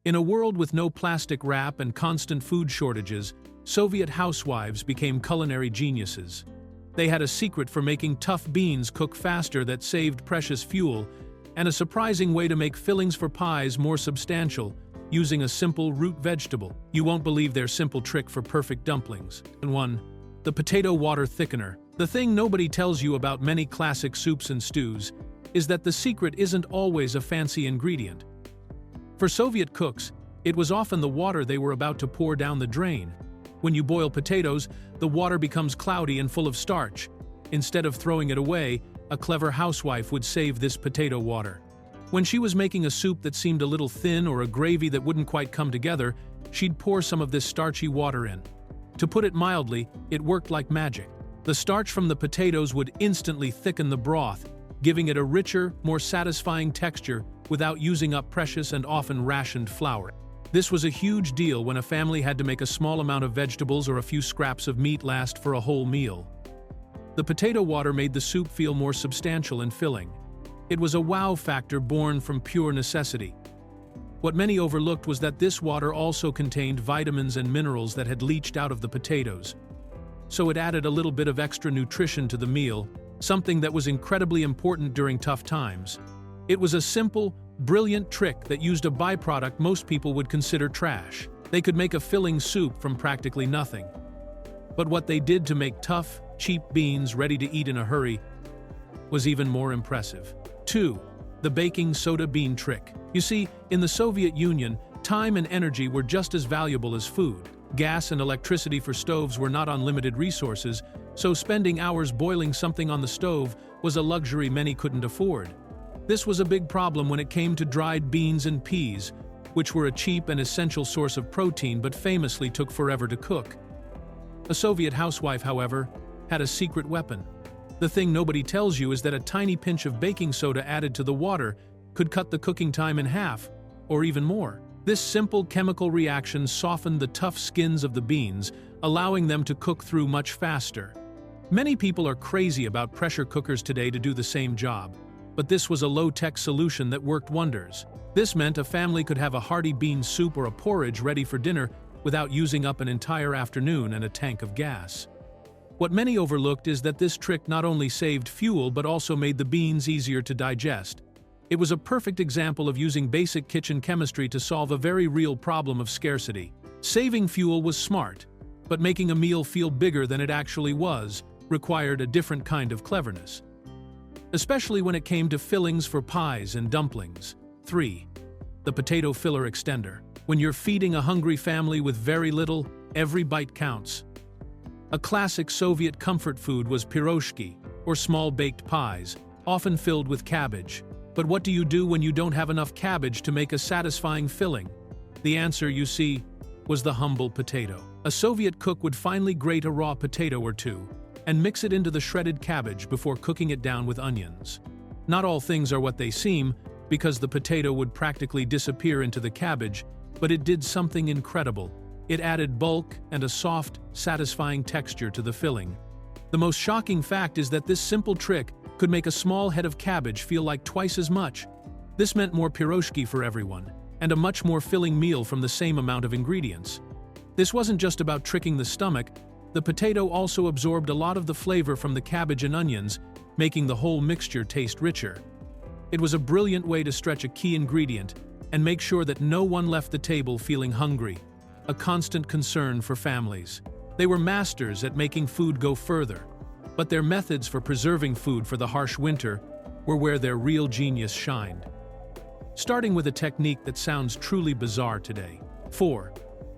In a world with no plastic wrap and constant food shortages, Soviet housewives became culinary geniuses. They had a secret for making tough beans cook faster that saved precious fuel, and a surprising way to make fillings for pies more substantial, using a simple root vegetable. You won't believe their simple trick for perfect dumplings. And 1. The potato water thickener. The thing nobody tells you about many classic soups and stews is that the secret isn't always a fancy ingredient. For Soviet cooks, it was often the water they were about to pour down the drain. When you boil potatoes, the water becomes cloudy and full of starch. Instead of throwing it away, a clever housewife would save this potato water. When she was making a soup that seemed a little thin or a gravy that wouldn't quite come together, she'd pour some of this starchy water in. To put it mildly, it worked like magic. The starch from the potatoes would instantly thicken the broth, giving it a richer, more satisfying texture without using up precious and often rationed flour. This was a huge deal when a family had to make a small amount of vegetables or a few scraps of meat last for a whole meal. The potato water made the soup feel more substantial and filling. It was a wow factor born from pure necessity. What many overlooked was that this water also contained vitamins and minerals that had leached out of the potatoes. So it added a little bit of extra nutrition to the meal, something that was incredibly important during tough times. It was a simple, brilliant trick that used a byproduct most people would consider trash. They could make a filling soup from practically nothing. But what they did to make tough, cheap beans ready to eat in a hurry was even more impressive. 2. The baking soda bean trick. You see, in the Soviet Union, time and energy were just as valuable as food. Gas and electricity for stoves were not unlimited resources, so spending hours boiling something on the stove was a luxury many couldn't afford. This was a big problem when it came to dried beans and peas, which were a cheap and essential source of protein but famously took forever to cook. A Soviet housewife, however, had a secret weapon. The thing nobody tells you is that a tiny pinch of baking soda added to the water could cut the cooking time in half, or even more. This simple chemical reaction softened the tough skins of the beans, allowing them to cook through much faster. Many people are crazy about pressure cookers today to do the same job, but this was a low-tech solution that worked wonders. This meant a family could have a hearty bean soup or a porridge ready for dinner without using up an entire afternoon and a tank of gas. What many overlooked is that this trick not only saved fuel but also made the beans easier to digest. It was a perfect example of using basic kitchen chemistry to solve a very real problem of scarcity. Saving fuel was smart, but making a meal feel bigger than it actually was required a different kind of cleverness. Especially when it came to fillings for pies and dumplings. 3. The potato filler extender. When you're feeding a hungry family with very little, every bite counts. A classic Soviet comfort food was piroshki, or small baked pies, often filled with cabbage. But what do you do when you don't have enough cabbage to make a satisfying filling? The answer, you see, was the humble potato. A Soviet cook would finally grate a raw potato or two and mix it into the shredded cabbage before cooking it down with onions. Not all things are what they seem, because the potato would practically disappear into the cabbage, but it did something incredible. It added bulk and a soft, satisfying texture to the filling. The most shocking fact is that this simple trick could make a small head of cabbage feel like twice as much. This meant more piroshki for everyone, and a much more filling meal from the same amount of ingredients. This wasn't just about tricking the stomach. The potato also absorbed a lot of the flavor from the cabbage and onions, making the whole mixture taste richer. It was a brilliant way to stretch a key ingredient and make sure that no one left the table feeling hungry, a constant concern for families. They were masters at making food go further, but their methods for preserving food for the harsh winter were where their real genius shined. Starting with a technique that sounds truly bizarre today. 4.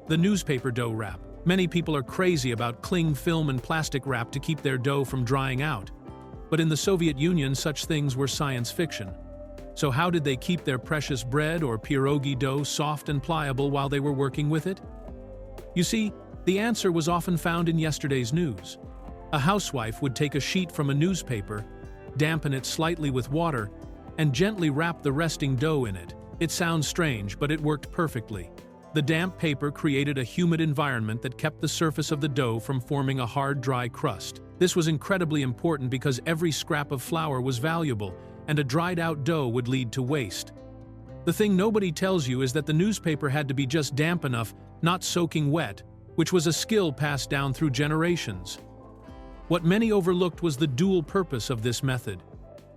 The newspaper dough wrap. Many people are crazy about cling film and plastic wrap to keep their dough from drying out. But in the Soviet Union, such things were science fiction. So how did they keep their precious bread or pierogi dough soft and pliable while they were working with it? You see, the answer was often found in yesterday's news. A housewife would take a sheet from a newspaper, dampen it slightly with water, and gently wrap the resting dough in it. It sounds strange, but it worked perfectly. The damp paper created a humid environment that kept the surface of the dough from forming a hard, dry crust. This was incredibly important because every scrap of flour was valuable, and a dried-out dough would lead to waste. The thing nobody tells you is that the newspaper had to be just damp enough, not soaking wet, which was a skill passed down through generations. What many overlooked was the dual purpose of this method.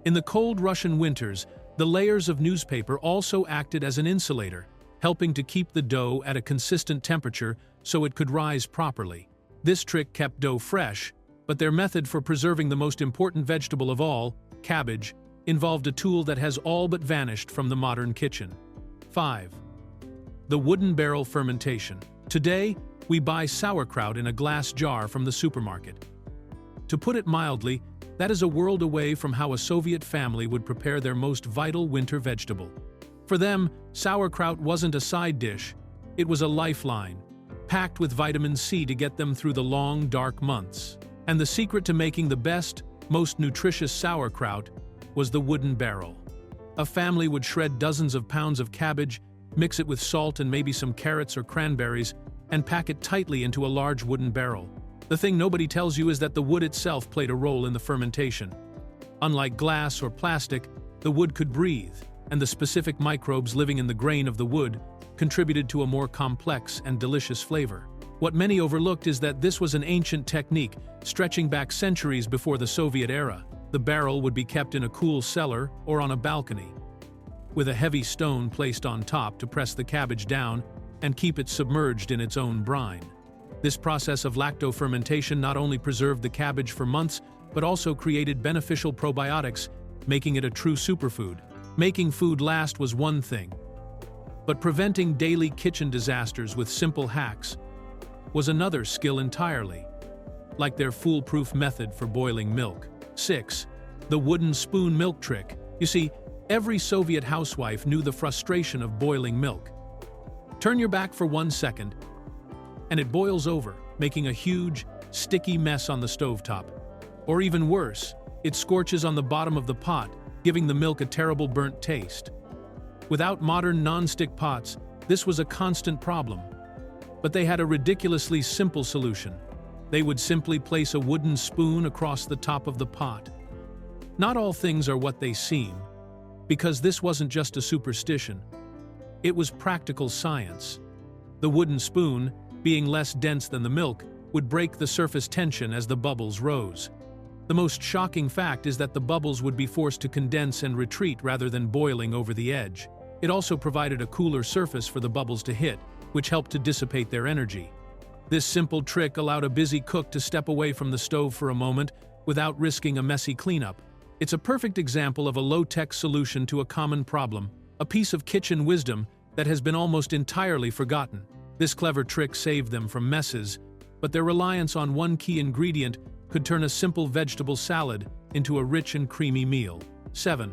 In the cold Russian winters, the layers of newspaper also acted as an insulator, helping to keep the dough at a consistent temperature so it could rise properly. This trick kept dough fresh, but their method for preserving the most important vegetable of all, cabbage, involved a tool that has all but vanished from the modern kitchen. 5. The wooden barrel fermentation. Today, we buy sauerkraut in a glass jar from the supermarket. To put it mildly, that is a world away from how a Soviet family would prepare their most vital winter vegetable. For them, sauerkraut wasn't a side dish, it was a lifeline, packed with vitamin C to get them through the long, dark months. And the secret to making the best, most nutritious sauerkraut was the wooden barrel. A family would shred dozens of pounds of cabbage, mix it with salt and maybe some carrots or cranberries, and pack it tightly into a large wooden barrel. The thing nobody tells you is that the wood itself played a role in the fermentation. Unlike glass or plastic, the wood could breathe, and the specific microbes living in the grain of the wood contributed to a more complex and delicious flavor. What many overlooked is that this was an ancient technique, stretching back centuries before the Soviet era. The barrel would be kept in a cool cellar or on a balcony, with a heavy stone placed on top to press the cabbage down and keep it submerged in its own brine. This process of lacto-fermentation not only preserved the cabbage for months, but also created beneficial probiotics, making it a true superfood. Making food last was one thing, but preventing daily kitchen disasters with simple hacks was another skill entirely, like their foolproof method for boiling milk. 6. The wooden spoon milk trick. You see, every Soviet housewife knew the frustration of boiling milk. Turn your back for 1 second, and it boils over, making a huge, sticky mess on the stovetop. Or even worse, it scorches on the bottom of the pot, giving the milk a terrible burnt taste. Without modern non-stick pots, this was a constant problem. But they had a ridiculously simple solution. They would simply place a wooden spoon across the top of the pot. Not all things are what they seem, because this wasn't just a superstition. It was practical science. The wooden spoon, being less dense than the milk, would break the surface tension as the bubbles rose. The most shocking fact is that the bubbles would be forced to condense and retreat rather than boiling over the edge. It also provided a cooler surface for the bubbles to hit, which helped to dissipate their energy. This simple trick allowed a busy cook to step away from the stove for a moment without risking a messy cleanup. It's a perfect example of a low-tech solution to a common problem, a piece of kitchen wisdom that has been almost entirely forgotten. This clever trick saved them from messes, but their reliance on one key ingredient could turn a simple vegetable salad into a rich and creamy meal. 7.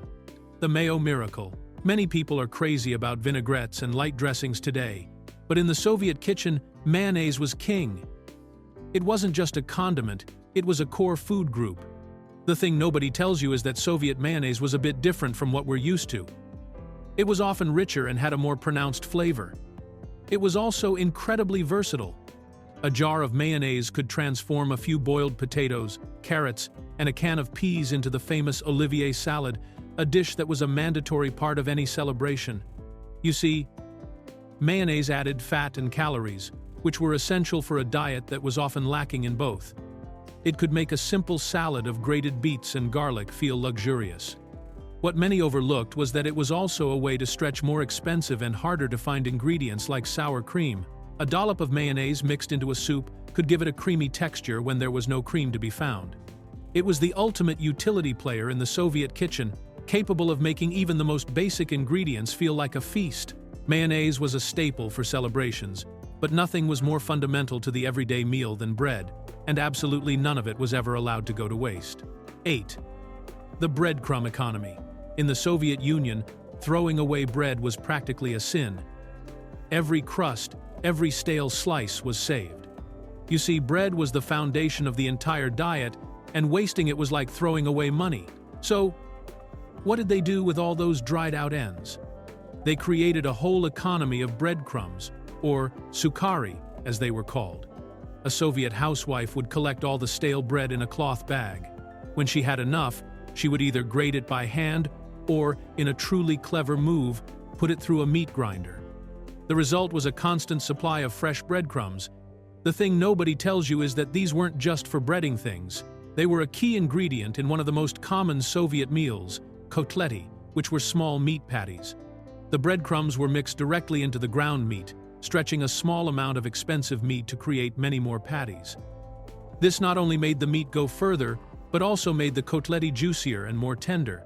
The mayo miracle. Many people are crazy about vinaigrettes and light dressings today, but in the Soviet kitchen, mayonnaise was king. It wasn't just a condiment, it was a core food group. The thing nobody tells you is that Soviet mayonnaise was a bit different from what we're used to. It was often richer and had a more pronounced flavor. It was also incredibly versatile. A jar of mayonnaise could transform a few boiled potatoes, carrots, and a can of peas into the famous Olivier salad, a dish that was a mandatory part of any celebration. You see, mayonnaise added fat and calories, which were essential for a diet that was often lacking in both. It could make a simple salad of grated beets and garlic feel luxurious. What many overlooked was that it was also a way to stretch more expensive and harder-to-find ingredients like sour cream. A dollop of mayonnaise mixed into a soup could give it a creamy texture when there was no cream to be found. It was the ultimate utility player in the Soviet kitchen, capable of making even the most basic ingredients feel like a feast. Mayonnaise was a staple for celebrations, but nothing was more fundamental to the everyday meal than bread, and absolutely none of it was ever allowed to go to waste. 8. The breadcrumb economy. In the Soviet Union, throwing away bread was practically a sin. Every crust, every stale slice was saved. You see, bread was the foundation of the entire diet, and wasting it was like throwing away money. So, what did they do with all those dried-out ends? They created a whole economy of breadcrumbs, or sukhari, as they were called. A Soviet housewife would collect all the stale bread in a cloth bag. When she had enough, she would either grate it by hand or, in a truly clever move, put it through a meat grinder. The result was a constant supply of fresh breadcrumbs. The thing nobody tells you is that these weren't just for breading things. They were a key ingredient in one of the most common Soviet meals, kotlety, which were small meat patties. The breadcrumbs were mixed directly into the ground meat, stretching a small amount of expensive meat to create many more patties. This not only made the meat go further, but also made the kotlety juicier and more tender.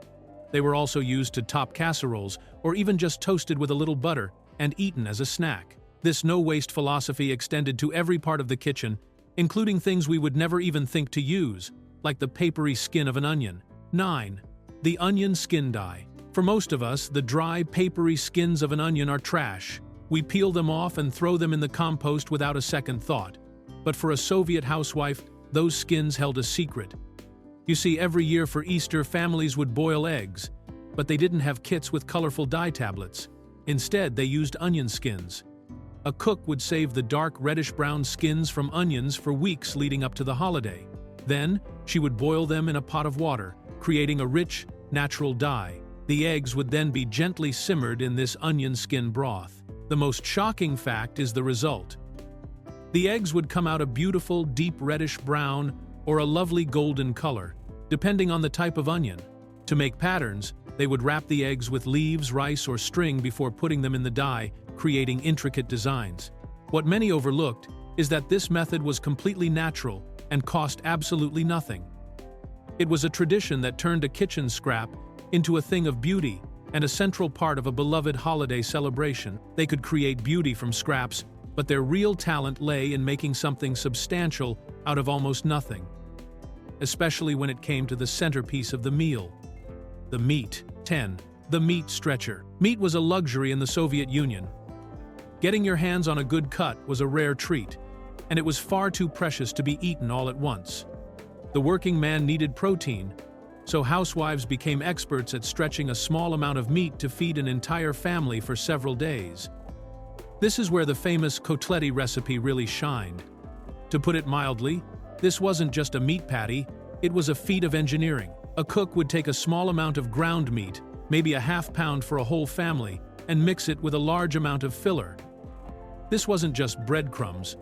They were also used to top casseroles, or even just toasted with a little butter and eaten as a snack. This no-waste philosophy extended to every part of the kitchen, including things we would never even think to use, like the papery skin of an onion. 9. The onion skin dye. For most of us, the dry, papery skins of an onion are trash. We peel them off and throw them in the compost without a second thought. But for a Soviet housewife, those skins held a secret. You see, every year for Easter, families would boil eggs, but they didn't have kits with colorful dye tablets. Instead, they used onion skins. A cook would save the dark reddish-brown skins from onions for weeks leading up to the holiday. Then, she would boil them in a pot of water, creating a rich, natural dye. The eggs would then be gently simmered in this onion skin broth. The most shocking fact is the result. The eggs would come out a beautiful, deep reddish-brown or a lovely golden color, depending on the type of onion. To make patterns, they would wrap the eggs with leaves, rice, or string before putting them in the dye, creating intricate designs. What many overlooked is that this method was completely natural and cost absolutely nothing. It was a tradition that turned a kitchen scrap into a thing of beauty and a central part of a beloved holiday celebration. They could create beauty from scraps, but their real talent lay in making something substantial out of almost nothing, especially when it came to the centerpiece of the meal, the meat. 10. The meat stretcher. Meat was a luxury in the Soviet Union. Getting your hands on a good cut was a rare treat, and it was far too precious to be eaten all at once. The working man needed protein, so housewives became experts at stretching a small amount of meat to feed an entire family for several days. This is where the famous kotlety recipe really shined. To put it mildly, this wasn't just a meat patty, it was a feat of engineering. A cook would take a small amount of ground meat, maybe a half pound for a whole family, and mix it with a large amount of filler. This wasn't just breadcrumbs.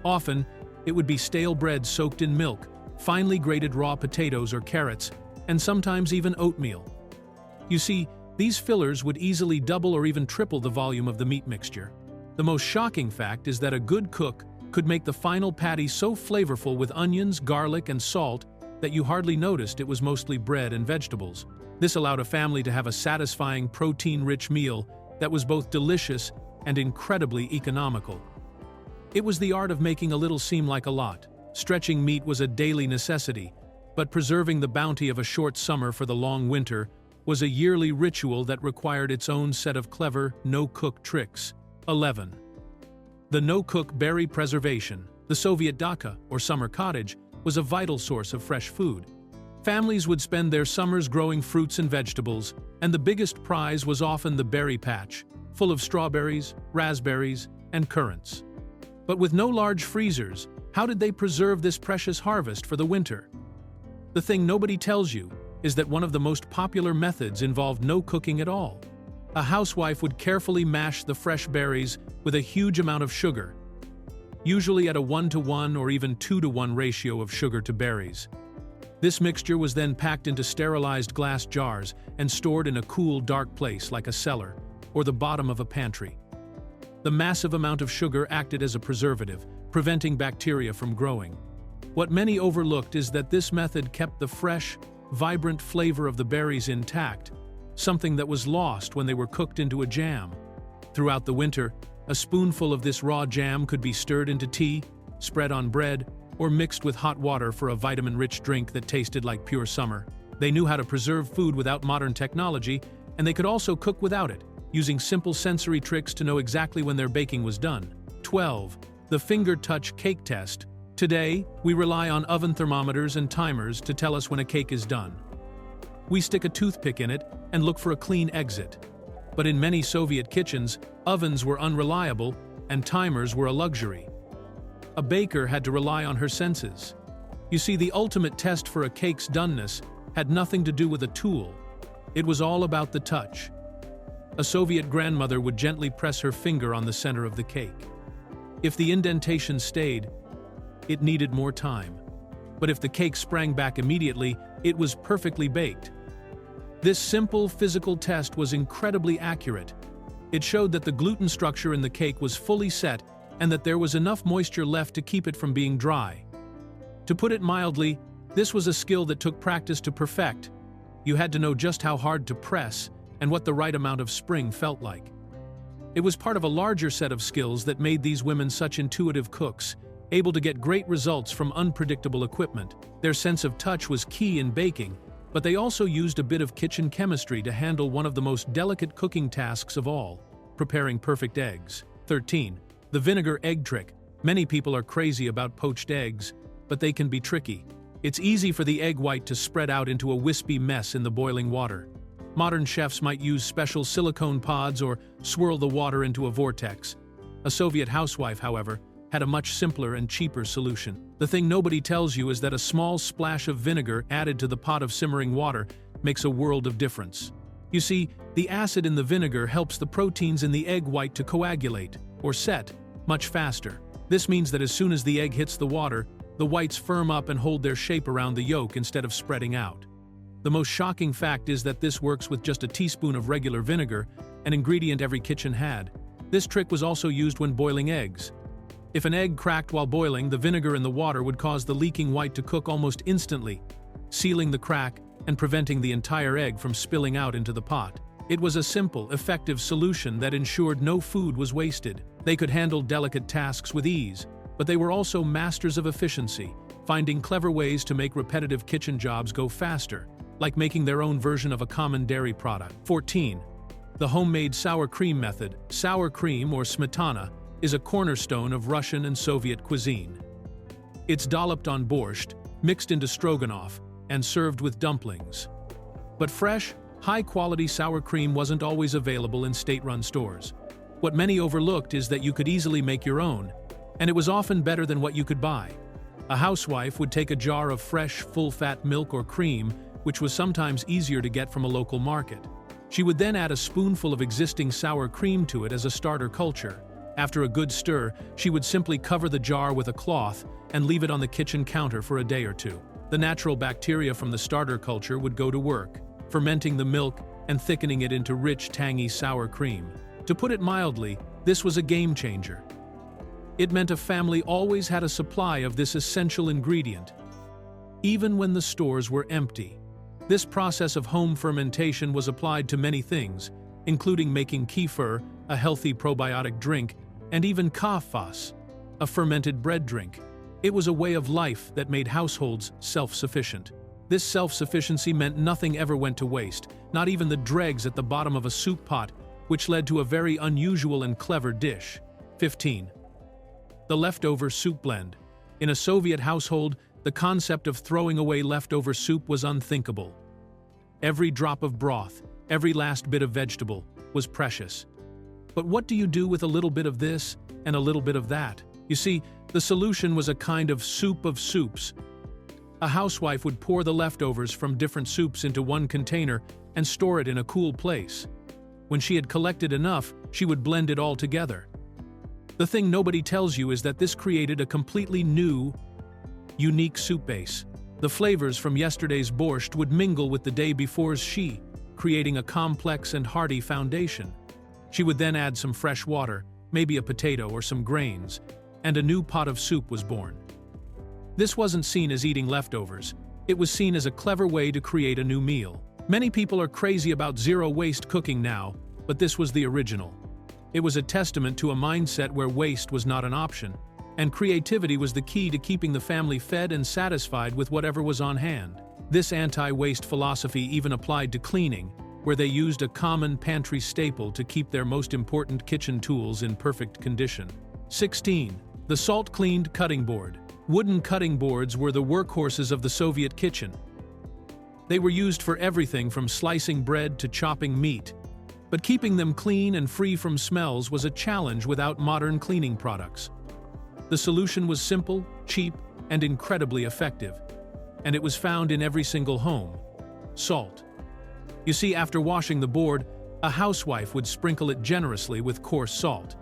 Often, it would be stale bread soaked in milk, finely grated raw potatoes or carrots, and sometimes even oatmeal. You see, these fillers would easily double or even triple the volume of the meat mixture. The most shocking fact is that a good cook could make the final patty so flavorful with onions, garlic, and salt that you hardly noticed it was mostly bread and vegetables. This allowed a family to have a satisfying, protein-rich meal that was both delicious and incredibly economical. It was the art of making a little seem like a lot. Stretching meat was a daily necessity, but preserving the bounty of a short summer for the long winter was a yearly ritual that required its own set of clever, no-cook tricks. 11. The no-cook berry preservation. The Soviet dacha, or summer cottage, was a vital source of fresh food. Families would spend their summers growing fruits and vegetables, and the biggest prize was often the berry patch, full of strawberries, raspberries, and currants. But with no large freezers, how did they preserve this precious harvest for the winter? The thing nobody tells you is that one of the most popular methods involved no cooking at all. A housewife would carefully mash the fresh berries with a huge amount of sugar, usually at a 1-to-1 or even 2-to-1 ratio of sugar to berries. This mixture was then packed into sterilized glass jars and stored in a cool, dark place like a cellar or the bottom of a pantry. The massive amount of sugar acted as a preservative, preventing bacteria from growing. What many overlooked is that this method kept the fresh, vibrant flavor of the berries intact, something that was lost when they were cooked into a jam. Throughout the winter, a spoonful of this raw jam could be stirred into tea, spread on bread, or mixed with hot water for a vitamin-rich drink that tasted like pure summer. They knew how to preserve food without modern technology, and they could also cook without it, using simple sensory tricks to know exactly when their baking was done. 12. The finger touch cake test. Today, we rely on oven thermometers and timers to tell us when a cake is done. We stick a toothpick in it and look for a clean exit. But in many Soviet kitchens, ovens were unreliable and timers were a luxury. A baker had to rely on her senses. You see, the ultimate test for a cake's doneness had nothing to do with a tool. It was all about the touch. A Soviet grandmother would gently press her finger on the center of the cake. If the indentation stayed, it needed more time. But if the cake sprang back immediately, it was perfectly baked. This simple physical test was incredibly accurate. It showed that the gluten structure in the cake was fully set and that there was enough moisture left to keep it from being dry. To put it mildly, this was a skill that took practice to perfect. You had to know just how hard to press and what the right amount of spring felt like. It was part of a larger set of skills that made these women such intuitive cooks, able to get great results from unpredictable equipment. Their sense of touch was key in baking, but they also used a bit of kitchen chemistry to handle one of the most delicate cooking tasks of all, preparing perfect eggs. 13. The vinegar egg trick. Many people are crazy about poached eggs, but they can be tricky. It's easy for the egg white to spread out into a wispy mess in the boiling water. Modern chefs might use special silicone pods or swirl the water into a vortex. A Soviet housewife, however, had a much simpler and cheaper solution. The thing nobody tells you is that a small splash of vinegar added to the pot of simmering water makes a world of difference. You see, the acid in the vinegar helps the proteins in the egg white to coagulate, or set, much faster. This means that as soon as the egg hits the water, the whites firm up and hold their shape around the yolk instead of spreading out. The most shocking fact is that this works with just a teaspoon of regular vinegar, an ingredient every kitchen had. This trick was also used when boiling eggs. If an egg cracked while boiling, the vinegar in the water would cause the leaking white to cook almost instantly, sealing the crack and preventing the entire egg from spilling out into the pot. It was a simple, effective solution that ensured no food was wasted. They could handle delicate tasks with ease, but they were also masters of efficiency, finding clever ways to make repetitive kitchen jobs go faster, like making their own version of a common dairy product. 14. The homemade sour cream method. Sour cream, or smetana, is a cornerstone of Russian and Soviet cuisine. It's dolloped on borscht, mixed into stroganoff, and served with dumplings. But fresh, high-quality sour cream wasn't always available in state-run stores. What many overlooked is that you could easily make your own, and it was often better than what you could buy. A housewife would take a jar of fresh, full-fat milk or cream, which was sometimes easier to get from a local market. She would then add a spoonful of existing sour cream to it as a starter culture. After a good stir, she would simply cover the jar with a cloth and leave it on the kitchen counter for a day or two. The natural bacteria from the starter culture would go to work, fermenting the milk and thickening it into rich, tangy sour cream. To put it mildly, this was a game changer. It meant a family always had a supply of this essential ingredient, even when the stores were empty. This process of home fermentation was applied to many things, including making kefir, a healthy probiotic drink, and even kvass, a fermented bread drink. It was a way of life that made households self-sufficient. This self-sufficiency meant nothing ever went to waste, not even the dregs at the bottom of a soup pot, which led to a very unusual and clever dish. 15. The leftover soup blend. In a Soviet household, the concept of throwing away leftover soup was unthinkable. Every drop of broth, every last bit of vegetable, was precious. But what do you do with a little bit of this and a little bit of that? You see, the solution was a kind of soup of soups. A housewife would pour the leftovers from different soups into one container and store it in a cool place. When she had collected enough, she would blend it all together. The thing nobody tells you is that this created a completely new, unique soup base. The flavors from yesterday's borscht would mingle with the day before's shi, creating a complex and hearty foundation. She would then add some fresh water, maybe a potato or some grains, and a new pot of soup was born. This wasn't seen as eating leftovers. It was seen as a clever way to create a new meal. Many people are crazy about zero-waste cooking now, but this was the original. It was a testament to a mindset where waste was not an option, and creativity was the key to keeping the family fed and satisfied with whatever was on hand. This anti-waste philosophy even applied to cleaning, where they used a common pantry staple to keep their most important kitchen tools in perfect condition. 16. The salt-cleaned cutting board. Wooden cutting boards were the workhorses of the Soviet kitchen. They were used for everything from slicing bread to chopping meat, but keeping them clean and free from smells was a challenge without modern cleaning products. The solution was simple, cheap, and incredibly effective, and it was found in every single home: salt. You see, after washing the board, A housewife would sprinkle it generously with coarse salt.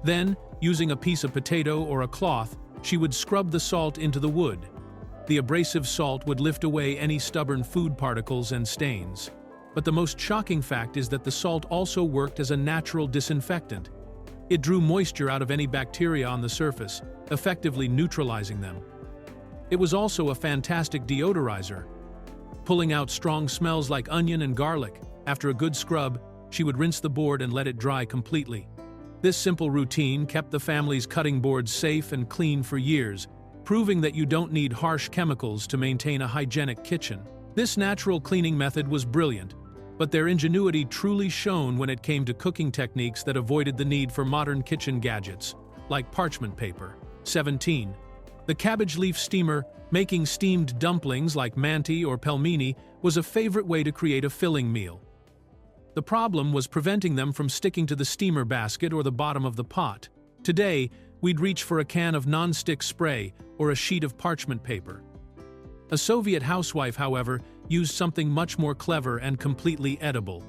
Then, using a piece of potato or a cloth, she would scrub the salt into the wood. The abrasive salt would lift away any stubborn food particles and stains. But the most shocking fact is that the salt also worked as a natural disinfectant. It drew moisture out of any bacteria on the surface, effectively neutralizing them. It was also a fantastic deodorizer, pulling out strong smells like onion and garlic. After a good scrub, she would rinse the board and let it dry completely. This simple routine kept the family's cutting boards safe and clean for years, proving that you don't need harsh chemicals to maintain a hygienic kitchen. This natural cleaning method was brilliant, but their ingenuity truly shone when it came to cooking techniques that avoided the need for modern kitchen gadgets, like parchment paper. 17. The cabbage leaf steamer. Making steamed dumplings like manti or pelmeni was a favorite way to create a filling meal. The problem was preventing them from sticking to the steamer basket or the bottom of the pot. Today, we'd reach for a can of non-stick spray or a sheet of parchment paper. A Soviet housewife, however, used something much more clever and completely edible.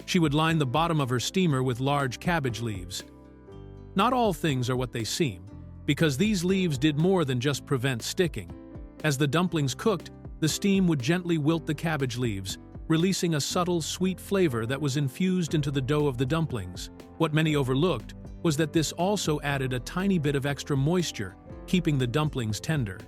She would line the bottom of her steamer with large cabbage leaves. Not all things are what they seem, because these leaves did more than just prevent sticking. As the dumplings cooked, the steam would gently wilt the cabbage leaves, releasing a subtle, sweet flavor that was infused into the dough of the dumplings. What many overlooked was that this also added a tiny bit of extra moisture, keeping the dumplings tender.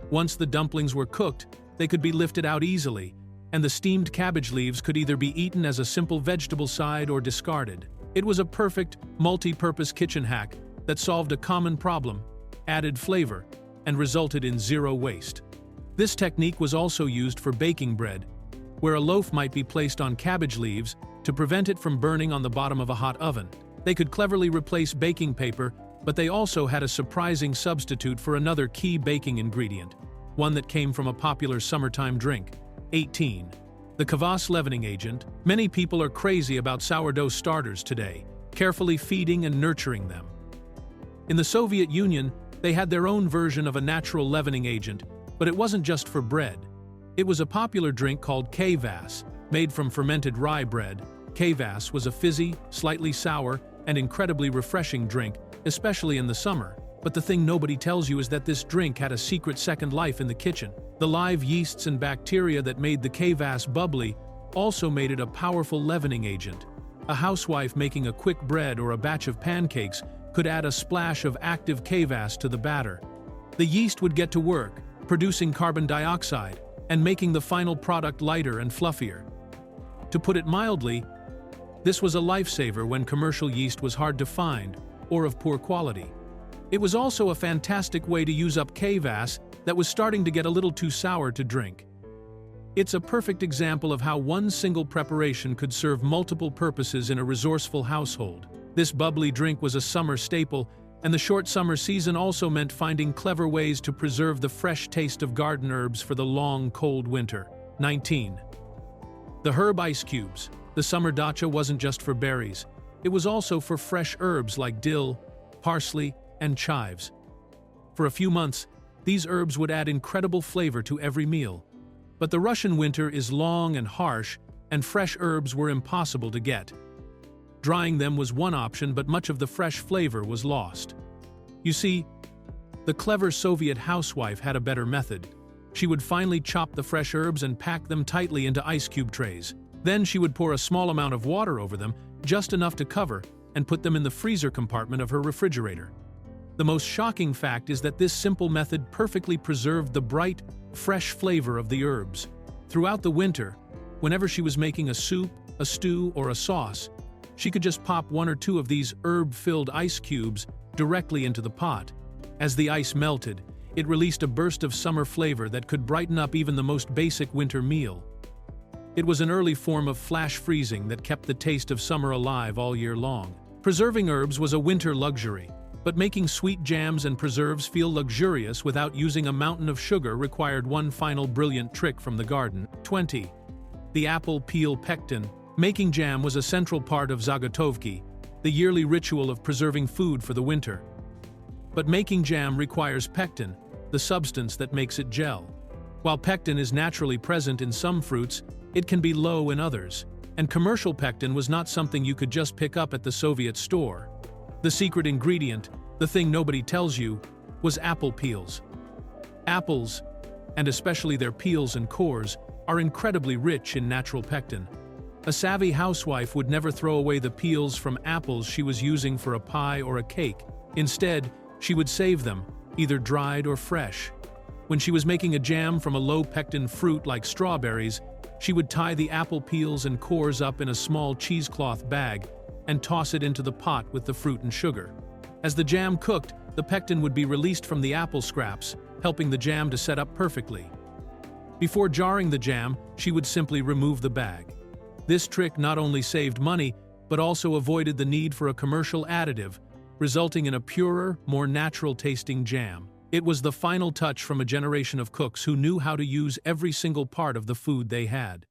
Once the dumplings were cooked, they could be lifted out easily, and the steamed cabbage leaves could either be eaten as a simple vegetable side or discarded. It was a perfect, multi-purpose kitchen hack that solved a common problem, added flavor, and resulted in zero waste. This technique was also used for baking bread, where a loaf might be placed on cabbage leaves to prevent it from burning on the bottom of a hot oven. They could cleverly replace baking paper, but they also had a surprising substitute for another key baking ingredient, one that came from a popular summertime drink. 18. The kvass leavening agent. Many people are crazy about sourdough starters today, carefully feeding and nurturing them. In the Soviet Union, they had their own version of a natural leavening agent, but it wasn't just for bread. It was a popular drink called kvass, made from fermented rye bread. Kvass was a fizzy, slightly sour, and incredibly refreshing drink, especially in the summer. But the thing nobody tells you is that this drink had a secret second life in the kitchen. The live yeasts and bacteria that made the kvass bubbly also made it a powerful leavening agent. A housewife making a quick bread or a batch of pancakes could add a splash of active kvass to the batter. The yeast would get to work, producing carbon dioxide and making the final product lighter and fluffier. To put it mildly, this was a lifesaver when commercial yeast was hard to find or of poor quality. It was also a fantastic way to use up kvass that was starting to get a little too sour to drink. It's a perfect example of how one single preparation could serve multiple purposes in a resourceful household. This bubbly drink was a summer staple, and the short summer season also meant finding clever ways to preserve the fresh taste of garden herbs for the long, cold winter. 19. The herb ice cubes. The summer dacha wasn't just for berries. It was also for fresh herbs like dill, parsley, and chives. For a few months, these herbs would add incredible flavor to every meal. But the Russian winter is long and harsh, and fresh herbs were impossible to get. Drying them was one option, but much of the fresh flavor was lost. You see, the clever Soviet housewife had a better method. She would finely chop the fresh herbs and pack them tightly into ice cube trays. Then she would pour a small amount of water over them, just enough to cover, and put them in the freezer compartment of her refrigerator. The most shocking fact is that this simple method perfectly preserved the bright, fresh flavor of the herbs. Throughout the winter, whenever she was making a soup, a stew, or a sauce, she could just pop one or two of these herb-filled ice cubes directly into the pot. As the ice melted, it released a burst of summer flavor that could brighten up even the most basic winter meal. It was an early form of flash freezing that kept the taste of summer alive all year long. Preserving herbs was a winter luxury, but making sweet jams and preserves feel luxurious without using a mountain of sugar required one final brilliant trick from the garden. 20. The apple peel pectin. Making jam was a central part of zagotovki, the yearly ritual of preserving food for the winter. But making jam requires pectin, the substance that makes it gel. While pectin is naturally present in some fruits, it can be low in others, And commercial pectin was not something you could just pick up at the Soviet store. The secret ingredient, the thing nobody tells you, was apple peels. Apples, and especially their peels and cores, are incredibly rich in natural pectin. A savvy housewife would never throw away the peels from apples she was using for a pie or a cake. Instead, she would save them, either dried or fresh. When she was making a jam from a low-pectin fruit like strawberries, she would tie the apple peels and cores up in a small cheesecloth bag and toss it into the pot with the fruit and sugar. As the jam cooked, the pectin would be released from the apple scraps, helping the jam to set up perfectly. Before jarring the jam, she would simply remove the bag. This trick not only saved money, but also avoided the need for a commercial additive, resulting in a purer, more natural-tasting jam. It was the final touch from a generation of cooks who knew how to use every single part of the food they had.